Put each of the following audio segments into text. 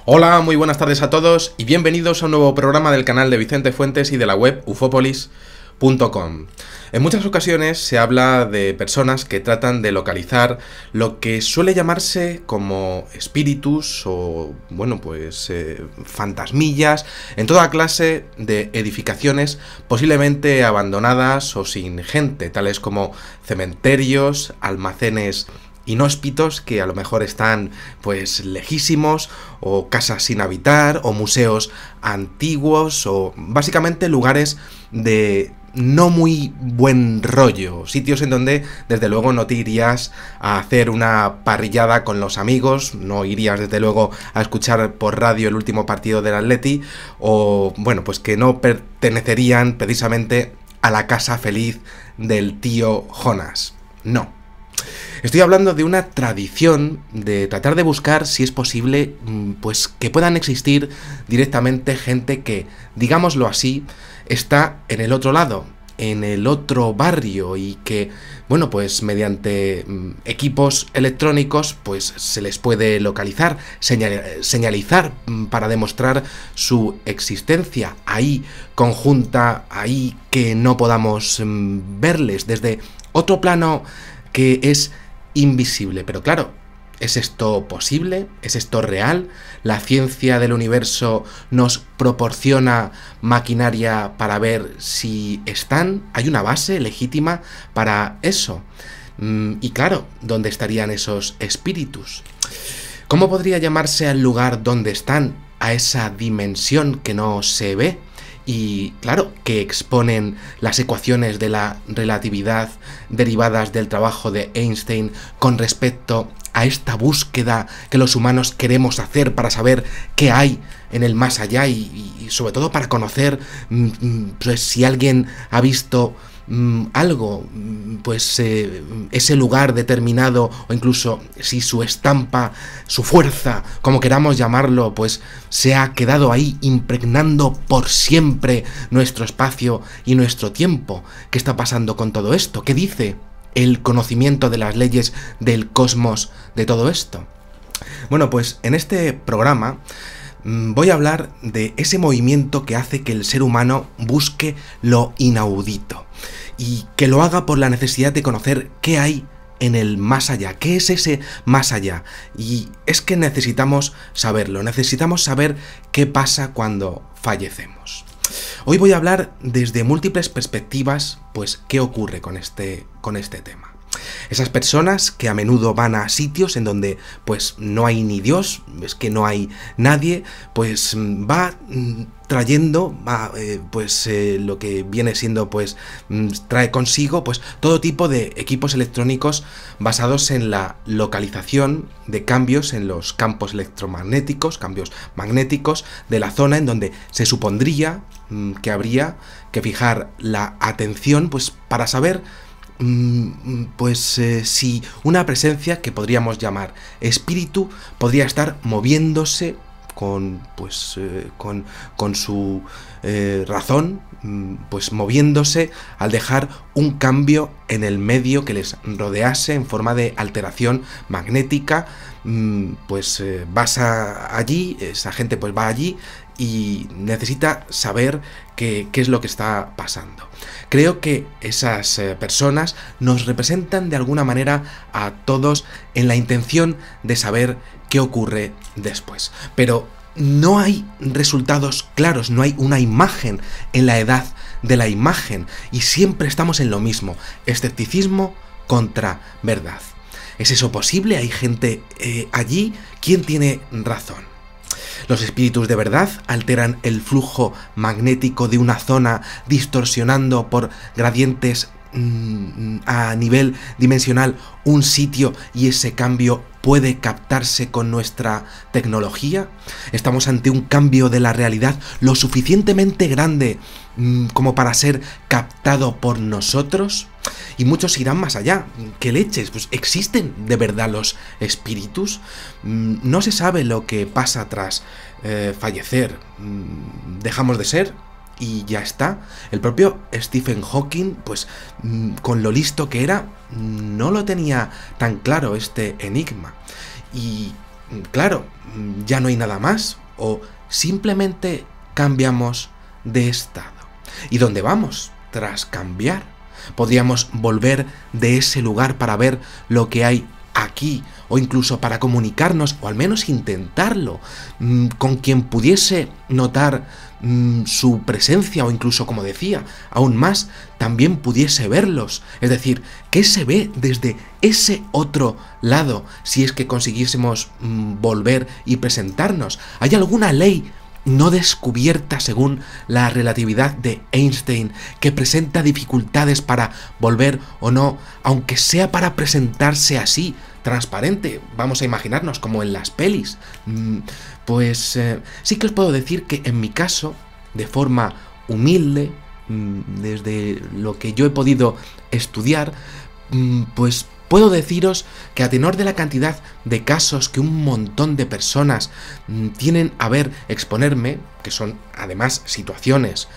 Hola, muy buenas tardes a todos y bienvenidos a un nuevo programa del canal de Vicente Fuentes y de la web ufopolis.com. En muchas ocasiones se habla de personas que tratan de localizar lo que suele llamarse como espíritus o, bueno, pues fantasmillas en toda clase de edificaciones posiblemente abandonadas o sin gente, tales como cementerios, almacenes inhóspitos que a lo mejor están pues lejísimos, o casas sin habitar, o museos antiguos, o básicamente lugares de no muy buen rollo, sitios en donde desde luego no te irías a hacer una parrillada con los amigos, no irías desde luego a escuchar por radio el último partido del Atleti, o bueno, pues que no pertenecerían precisamente a la casa feliz del tío Jonas. No. Estoy hablando de una tradición de tratar de buscar, si es posible, pues que puedan existir directamente gente que, digámoslo así, está en el otro lado, en el otro barrio, y que, bueno, pues mediante equipos electrónicos, pues se les puede localizar, señalizar para demostrar su existencia ahí conjunta, ahí que no podamos verles desde otro plano que es invisible. Pero claro, ¿es esto posible? ¿Es esto real? ¿La ciencia del universo nos proporciona maquinaria para ver si están? ¿Hay una base legítima para eso? Y claro, ¿dónde estarían esos espíritus? ¿Cómo podría llamarse al lugar donde están, a esa dimensión que no se ve? Y claro, que exponen las ecuaciones de la relatividad derivadas del trabajo de Einstein con respecto a esta búsqueda que los humanos queremos hacer para saber qué hay en el más allá y sobre todo para conocer pues, si alguien ha visto algo, pues ese lugar determinado, o incluso si su estampa, su fuerza, como queramos llamarlo, pues se ha quedado ahí impregnando por siempre nuestro espacio y nuestro tiempo. ¿Qué está pasando con todo esto? ¿Qué dice el conocimiento de las leyes del cosmos de todo esto? Bueno, pues en este programa voy a hablar de ese movimiento que hace que el ser humano busque lo inaudito y que lo haga por la necesidad de conocer qué hay en el más allá, qué es ese más allá. Y es que necesitamos saberlo, necesitamos saber qué pasa cuando fallecemos. Hoy voy a hablar desde múltiples perspectivas, pues qué ocurre con este tema. Esas personas que a menudo van a sitios en donde pues no hay ni Dios, es que no hay nadie, pues va trayendo, lo que viene siendo, pues trae consigo pues todo tipo de equipos electrónicos basados en la localización de cambios en los campos electromagnéticos, cambios magnéticos de la zona en donde se supondría que habría que fijar la atención, pues para saber si una presencia que podríamos llamar espíritu podría estar moviéndose con su razón, pues moviéndose al dejar un cambio en el medio que les rodease en forma de alteración magnética. Vas allí, esa gente pues va allí y necesita saber qué es lo que está pasando. Creo que esas personas nos representan de alguna manera a todos en la intención de saber qué ocurre después. Pero no hay resultados claros, no hay una imagen en la edad de la imagen, y siempre estamos en lo mismo: escepticismo contra verdad. ¿Es eso posible? ¿Hay gente allí? ¿Quién tiene razón? ¿Los espíritus de verdad alteran el flujo magnético de una zona distorsionando por gradientes a nivel dimensional un sitio, y ese cambio puede captarse con nuestra tecnología? ¿Estamos ante un cambio de la realidad lo suficientemente grande como para ser captado por nosotros? Y muchos irán más allá. ¿Qué leches? Pues ¿existen de verdad los espíritus? No se sabe lo que pasa tras fallecer. ¿Dejamos de ser? Y ya está. El propio Stephen Hawking, pues con lo listo que era, no lo tenía tan claro este enigma. Y claro, ya no hay nada más, o simplemente cambiamos de estado. ¿Y dónde vamos tras cambiar? Podríamos volver de ese lugar para ver lo que hay aquí, o incluso para comunicarnos, o al menos intentarlo, con quien pudiese notar su presencia, o incluso, como decía, aún más, también pudiese verlos. Es decir, ¿qué se ve desde ese otro lado si es que consiguiésemos volver y presentarnos? ¿Hay alguna ley no descubierta según la relatividad de Einstein que presenta dificultades para volver o no, aunque sea para presentarse así, transparente? Vamos a imaginarnos como en las pelis. Pues sí que os puedo decir que en mi caso, de forma humilde, desde lo que yo he podido estudiar, pues puedo deciros que a tenor de la cantidad de casos que un montón de personas tienen a ver exponerme, que son además situaciones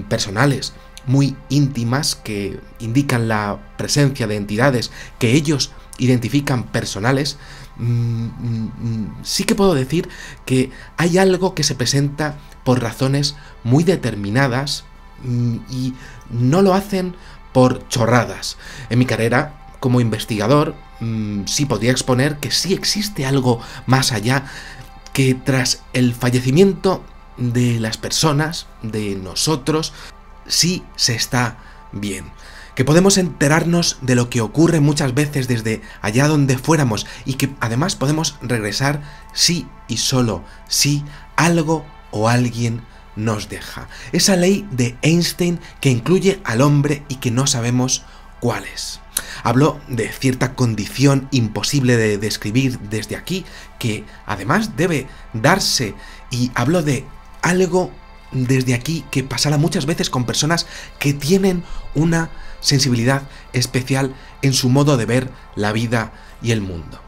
personales muy íntimas que indican la presencia de entidades que ellos identifican personales, sí que puedo decir que hay algo que se presenta por razones muy determinadas y no lo hacen por chorradas. En mi carrera como investigador, sí podría exponer que sí existe algo más allá, que tras el fallecimiento de las personas, de nosotros, sí se está bien. Que podemos enterarnos de lo que ocurre muchas veces desde allá donde fuéramos y que además podemos regresar sí y solo si algo o alguien nos deja. Esa ley de Einstein que incluye al hombre y que no sabemos cuál es. Hablo de cierta condición imposible de describir desde aquí, que además debe darse, y hablo de algo desde aquí que pasará muchas veces con personas que tienen una sensibilidad especial en su modo de ver la vida y el mundo.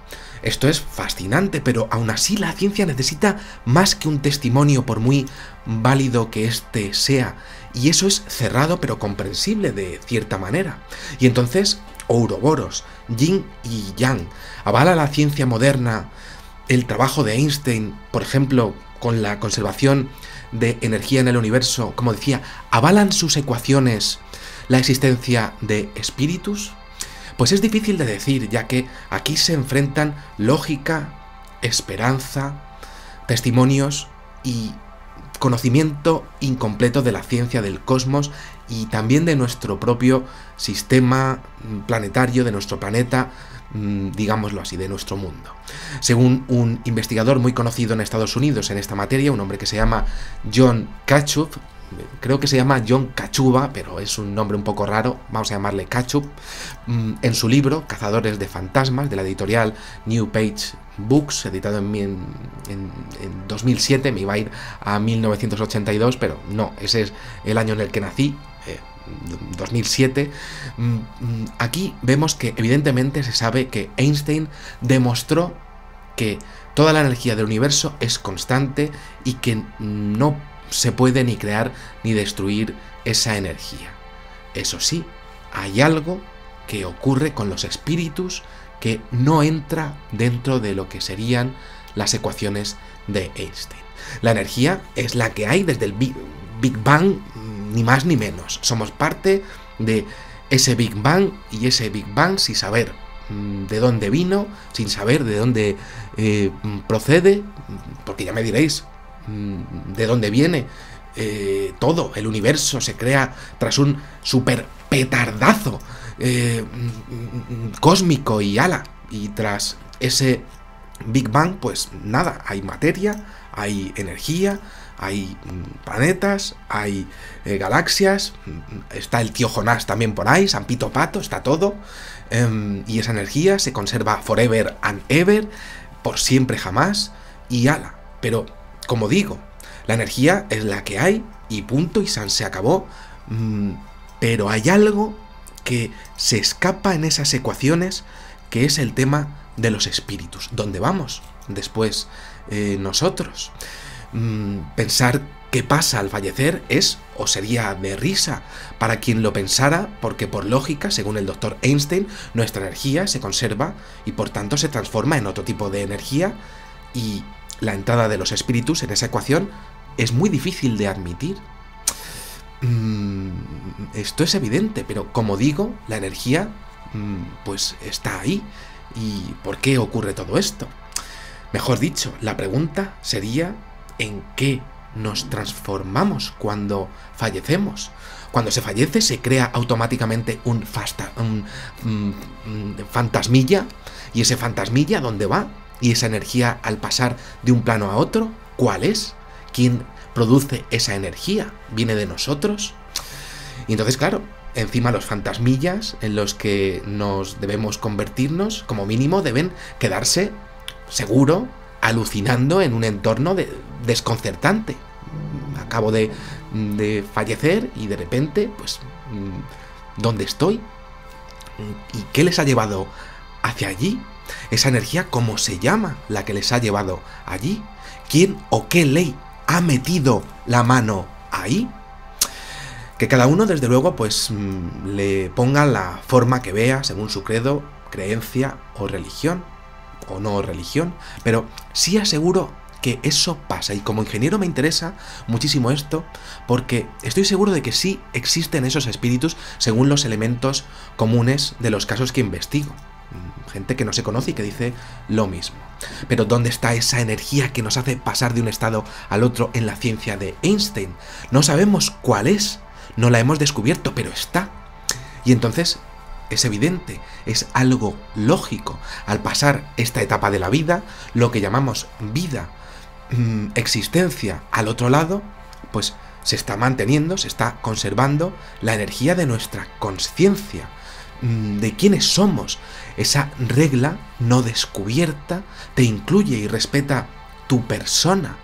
Esto es fascinante, pero aún así la ciencia necesita más que un testimonio, por muy válido que éste sea, y eso es cerrado pero comprensible de cierta manera. Y entonces, Ouroboros, Yin y Yang, ¿avala la ciencia moderna el trabajo de Einstein, por ejemplo, con la conservación de energía en el universo? Como decía, ¿avalan sus ecuaciones la existencia de espíritus? Pues es difícil de decir, ya que aquí se enfrentan lógica, esperanza, testimonios y conocimiento incompleto de la ciencia del cosmos y también de nuestro propio sistema planetario, de nuestro planeta, digámoslo así, de nuestro mundo. Según un investigador muy conocido en Estados Unidos en esta materia, un hombre que se llama John Cachup, creo que se llama John Cachuba, pero es un nombre un poco raro, vamos a llamarle Cachup, en su libro Cazadores de Fantasmas, de la editorial New Page Books, editado en 2007, me iba a ir a 1982, pero no, ese es el año en el que nací, 2007, aquí vemos que evidentemente se sabe que Einstein demostró que toda la energía del universo es constante y que no se puede ni crear ni destruir esa energía. Eso sí, hay algo que ocurre con los espíritus que no entra dentro de lo que serían las ecuaciones de Einstein. La energía es la que hay desde el Big Bang, ni más ni menos. Somos parte de ese Big Bang, y ese Big Bang sin saber de dónde vino, sin saber de dónde procede, porque ya me diréis de dónde viene. Todo el universo se crea tras un super petardazo cósmico y ala, y tras ese Big Bang pues nada, hay materia, hay energía, hay planetas, hay galaxias, está el tío Jonás también por ahí, San Pito Pato, está todo, y esa energía se conserva forever and ever, por siempre jamás, y ala. Pero como digo, la energía es la que hay y punto, y se acabó. Pero hay algo que se escapa en esas ecuaciones, que es el tema de los espíritus. ¿Dónde vamos después nosotros? Pensar qué pasa al fallecer es o sería de risa para quien lo pensara, porque por lógica, según el doctor Einstein, nuestra energía se conserva y por tanto se transforma en otro tipo de energía y la entrada de los espíritus en esa ecuación es muy difícil de admitir. Esto es evidente, pero como digo, la energía pues está ahí. ¿Y por qué ocurre todo esto? Mejor dicho, la pregunta sería ¿en qué nos transformamos cuando fallecemos? Cuando se fallece se crea automáticamente un fantasmilla, y ese fantasmilla ¿dónde va? Y esa energía al pasar de un plano a otro, ¿cuál es? ¿Quién produce esa energía? ¿Viene de nosotros? Y entonces, claro, encima los fantasmillas en los que nos debemos convertirnos, como mínimo, deben quedarse, seguro, alucinando en un entorno desconcertante. Acabo de fallecer y de repente, pues, ¿dónde estoy? ¿Y qué les ha llevado hacia allí? Esa energía, ¿cómo se llama la que les ha llevado allí? ¿Quién o qué ley ha metido la mano ahí? Que cada uno, desde luego, pues le ponga la forma que vea según su credo, creencia o religión, o no religión, pero sí aseguro que eso pasa, y como ingeniero me interesa muchísimo esto, porque estoy seguro de que sí existen esos espíritus según los elementos comunes de los casos que investigo. Gente que no se conoce y que dice lo mismo. Pero ¿dónde está esa energía que nos hace pasar de un estado al otro en la ciencia de Einstein? No sabemos cuál es, no la hemos descubierto, pero está. Y entonces es evidente, es algo lógico. Al pasar esta etapa de la vida, lo que llamamos vida, existencia al otro lado, pues se está manteniendo, se está conservando la energía de nuestra consciencia, de quiénes somos. Esa regla no descubierta te incluye y respeta tu persona,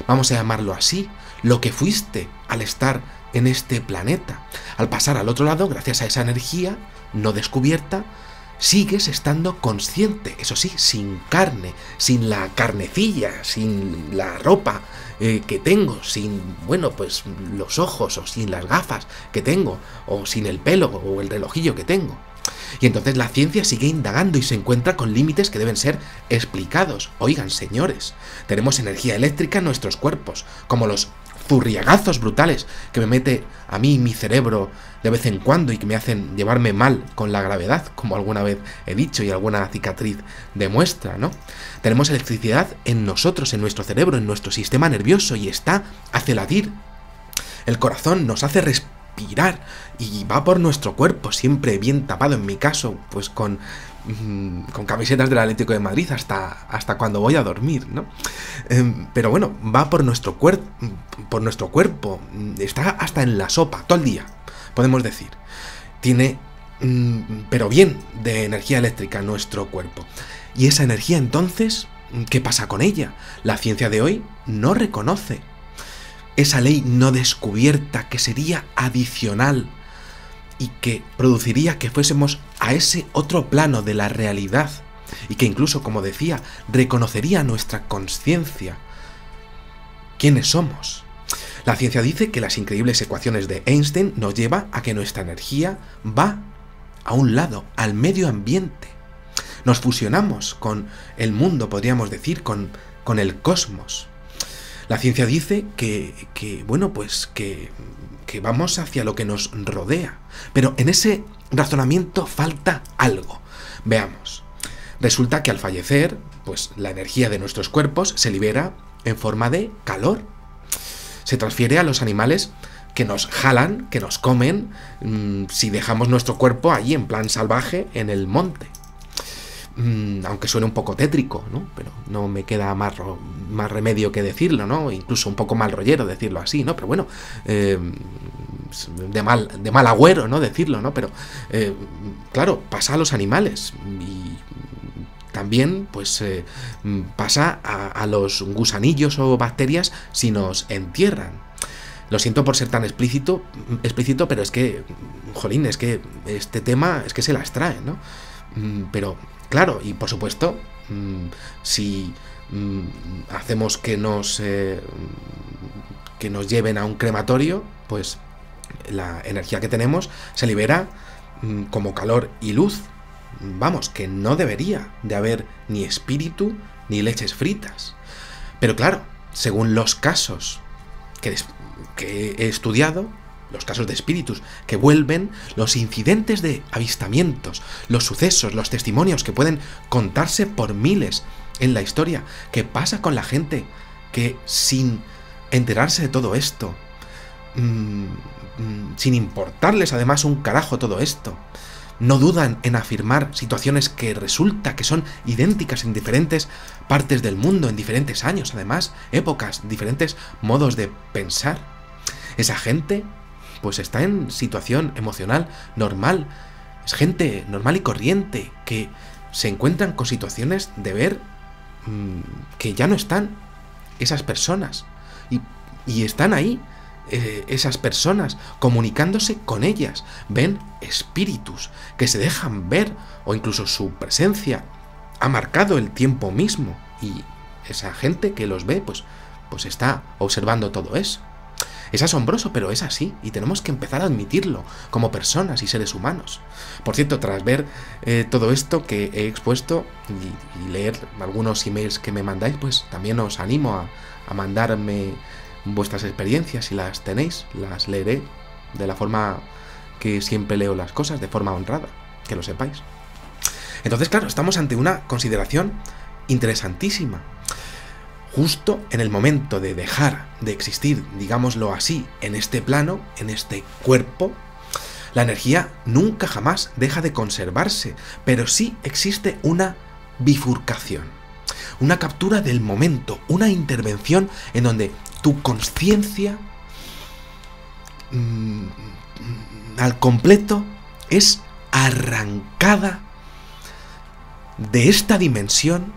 vamos a llamarlo así, lo que fuiste al estar en este planeta. Al pasar al otro lado, gracias a esa energía no descubierta, sigues estando consciente, eso sí, sin carne, sin la carnecilla, sin la ropa que tengo, sin, bueno, pues los ojos, o sin las gafas que tengo, o sin el pelo o el relojillo que tengo. Y entonces la ciencia sigue indagando y se encuentra con límites que deben ser explicados. Oigan, señores, tenemos energía eléctrica en nuestros cuerpos, como los zurriagazos brutales que me mete a mí mi cerebro de vez en cuando y que me hacen llevarme mal con la gravedad, como alguna vez he dicho y alguna cicatriz demuestra, ¿no? Tenemos electricidad en nosotros, en nuestro cerebro, en nuestro sistema nervioso, y hace latir el corazón, nos hace respirar y va por nuestro cuerpo, siempre bien tapado, en mi caso, pues con camisetas del Atlético de Madrid hasta cuando voy a dormir, ¿no? Pero bueno, va por nuestro cuerpo, está hasta en la sopa, todo el día, podemos decir. Tiene, pero bien, de energía eléctrica nuestro cuerpo. Y esa energía, entonces, ¿qué pasa con ella? La ciencia de hoy no reconoce esa ley no descubierta que sería adicional y que produciría que fuésemos a ese otro plano de la realidad y que incluso, como decía, reconocería nuestra consciencia. ¿Quiénes somos? La ciencia dice que las increíbles ecuaciones de Einstein nos lleva a que nuestra energía va a un lado, al medio ambiente. Nos fusionamos con el mundo, podríamos decir, con el cosmos. La ciencia dice que vamos hacia lo que nos rodea. Pero en ese razonamiento falta algo. Veamos. Resulta que al fallecer, pues la energía de nuestros cuerpos se libera en forma de calor. Se transfiere a los animales que nos jalan, que nos comen, si dejamos nuestro cuerpo allí en plan salvaje en el monte. Aunque suene un poco tétrico, ¿no? Pero no me queda más remedio que decirlo, ¿no? Incluso un poco mal rollero decirlo así, ¿no? Pero bueno, de mal agüero, ¿no? Decirlo, ¿no? Pero, claro, pasa a los animales y también, pues, pasa a los gusanillos o bacterias si nos entierran. Lo siento por ser tan explícito, pero es que, jolín, es que este tema es que se las trae, ¿no? Pero, claro, y por supuesto, si hacemos que nos lleven a un crematorio, pues la energía que tenemos se libera como calor y luz. Vamos, que no debería de haber ni espíritu ni leches fritas. Pero claro, según los casos que he estudiado, los casos de espíritus que vuelven, los incidentes de avistamientos, los sucesos, los testimonios que pueden contarse por miles en la historia, ¿qué pasa con la gente que sin enterarse de todo esto, sin importarles además un carajo todo esto, no dudan en afirmar situaciones que resulta que son idénticas en diferentes partes del mundo, en diferentes años, además, épocas, diferentes modos de pensar? Esa gente, pues está en situación emocional normal. Es gente normal y corriente que se encuentran con situaciones de ver que ya no están esas personas. Y están ahí esas personas comunicándose con ellas. Ven espíritus que se dejan ver, o incluso su presencia ha marcado el tiempo mismo. Y esa gente que los ve, pues está observando todo eso. Es asombroso, pero es así, y tenemos que empezar a admitirlo como personas y seres humanos. Por cierto, tras ver todo esto que he expuesto y leer algunos emails que me mandáis, pues también os animo a mandarme vuestras experiencias. Si las tenéis, las leeré de la forma que siempre leo las cosas, de forma honrada, que lo sepáis. Entonces, claro, estamos ante una consideración interesantísima. Justo en el momento de dejar de existir, digámoslo así, en este plano, en este cuerpo, la energía nunca jamás deja de conservarse, pero sí existe una bifurcación, una captura del momento, una intervención en donde tu conciencia al completo es arrancada de esta dimensión,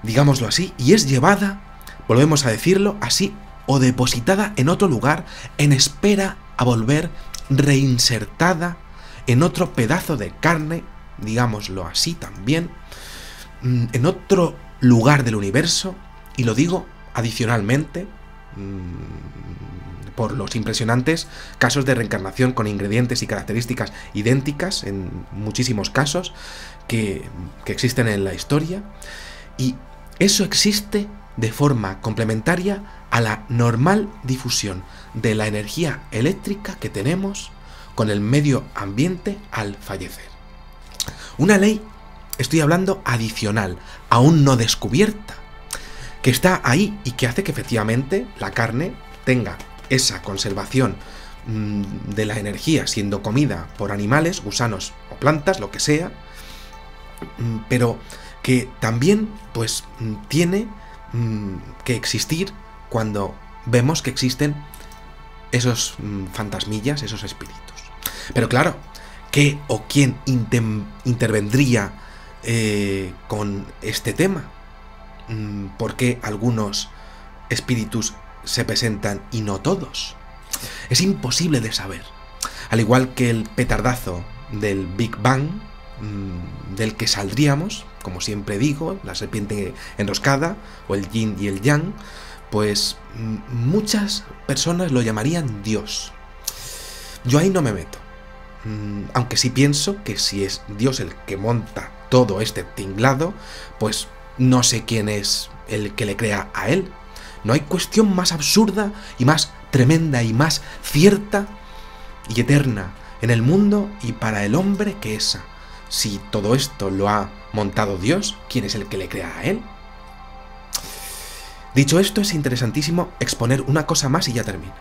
digámoslo así, y es llevada, volvemos a decirlo así, o depositada en otro lugar en espera a volver reinsertada en otro pedazo de carne, digámoslo así también, en otro lugar del universo. Y lo digo adicionalmente por los impresionantes casos de reencarnación con ingredientes y características idénticas en muchísimos casos que existen en la historia. Y eso existe de forma complementaria a la normal difusión de la energía eléctrica que tenemos con el medio ambiente al fallecer. Una ley, estoy hablando, adicional, aún no descubierta, que está ahí y que hace que efectivamente la carne tenga esa conservación de la energía siendo comida por animales, gusanos o plantas, lo que sea, pero que también pues tiene que existir cuando vemos que existen esos fantasmillas, esos espíritus. Pero claro, ¿qué o quién intervendría con este tema? ¿Por qué algunos espíritus se presentan y no todos? Es imposible de saber. Al igual que el petardazo del Big Bang, del que saldríamos, como siempre digo, la serpiente enroscada, o el yin y el yang, pues muchas personas lo llamarían Dios. Yo ahí no me meto. Aunque sí pienso que si es Dios el que monta todo este tinglado, pues no sé quién es el que le crea a él. No hay cuestión más absurda y más tremenda y más cierta y eterna en el mundo y para el hombre que esa. Si todo esto lo ha montado Dios, ¿quién es el que le crea a él? Dicho esto, es interesantísimo exponer una cosa más y ya termino.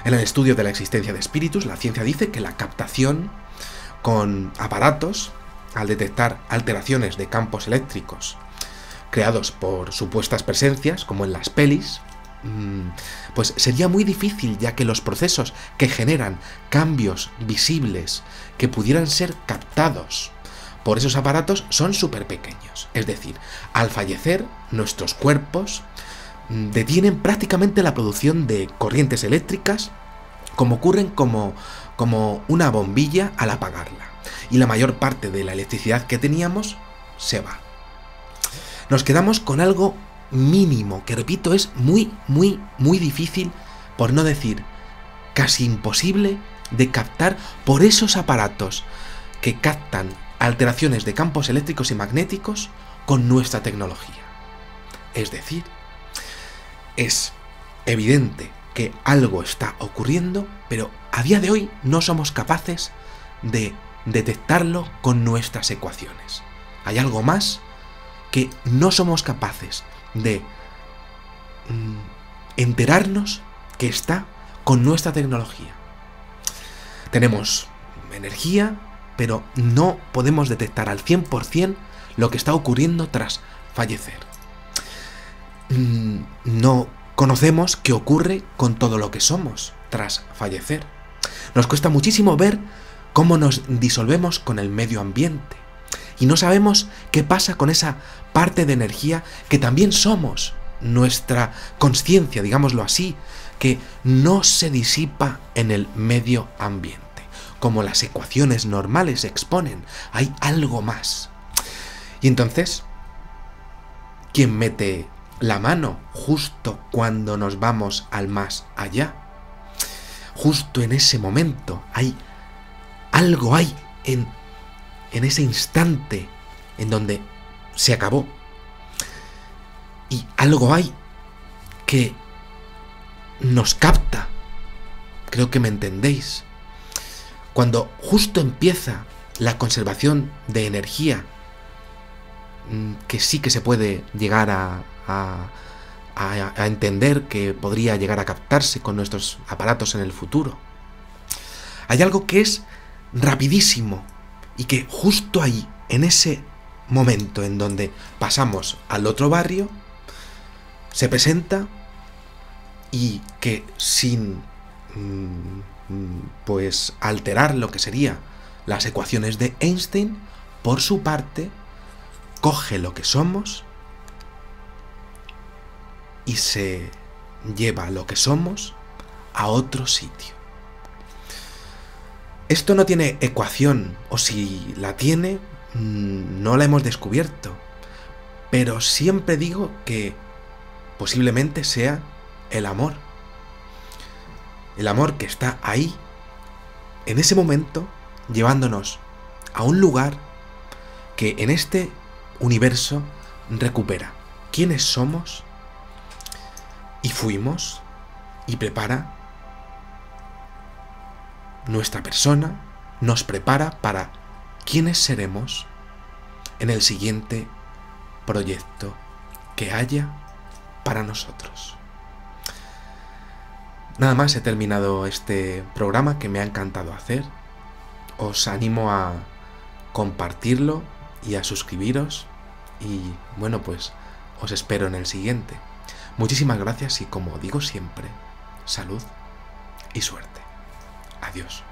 En el estudio de la existencia de espíritus, la ciencia dice que la captación con aparatos, al detectar alteraciones de campos eléctricos creados por supuestas presencias, como en las pelis, pues sería muy difícil, ya que los procesos que generan cambios visibles que pudieran ser captados por esos aparatos son súper pequeños. Es decir, al fallecer, nuestros cuerpos detienen prácticamente la producción de corrientes eléctricas, como ocurren como una bombilla al apagarla. Y la mayor parte de la electricidad que teníamos se va. Nos quedamos con algo mínimo, que repito, es muy, muy, muy difícil, por no decir casi imposible, de captar por esos aparatos que captan alteraciones de campos eléctricos y magnéticos con nuestra tecnología. Es decir, es evidente que algo está ocurriendo, pero a día de hoy no somos capaces de detectarlo con nuestras ecuaciones. Hay algo más que no somos capaces de enterarnos que está con nuestra tecnología. Tenemos energía, pero no podemos detectar al 100% lo que está ocurriendo tras fallecer. No conocemos qué ocurre con todo lo que somos tras fallecer. Nos cuesta muchísimo ver cómo nos disolvemos con el medio ambiente. Y no sabemos qué pasa con esa parte de energía que también somos, nuestra conciencia, digámoslo así, que no se disipa en el medio ambiente. Como las ecuaciones normales exponen, hay algo más. Y entonces, ¿quién mete la mano justo cuando nos vamos al más allá? Justo en ese momento hay algo en ese instante en donde se acabó. Y algo hay que nos capta. Creo que me entendéis. Cuando justo empieza la conservación de energía, que sí que se puede llegar a entender que podría llegar a captarse con nuestros aparatos en el futuro. Hay algo que es rapidísimo y que justo ahí, en ese momento en donde pasamos al otro barrio, se presenta y que sin pues alterar lo que serían las ecuaciones de Einstein, por su parte, coge lo que somos y se lleva lo que somos a otro sitio. Esto no tiene ecuación, o si la tiene, no la hemos descubierto, pero siempre digo que posiblemente sea el amor. El amor que está ahí, en ese momento, llevándonos a un lugar que en este universo recupera quiénes somos y fuimos y prepara nuestra persona, nos prepara para quiénes seremos en el siguiente proyecto que haya para nosotros. Nada más, he terminado este programa que me ha encantado hacer. Os animo a compartirlo y a suscribiros y bueno, pues os espero en el siguiente. Muchísimas gracias y, como digo siempre, salud y suerte. Adiós.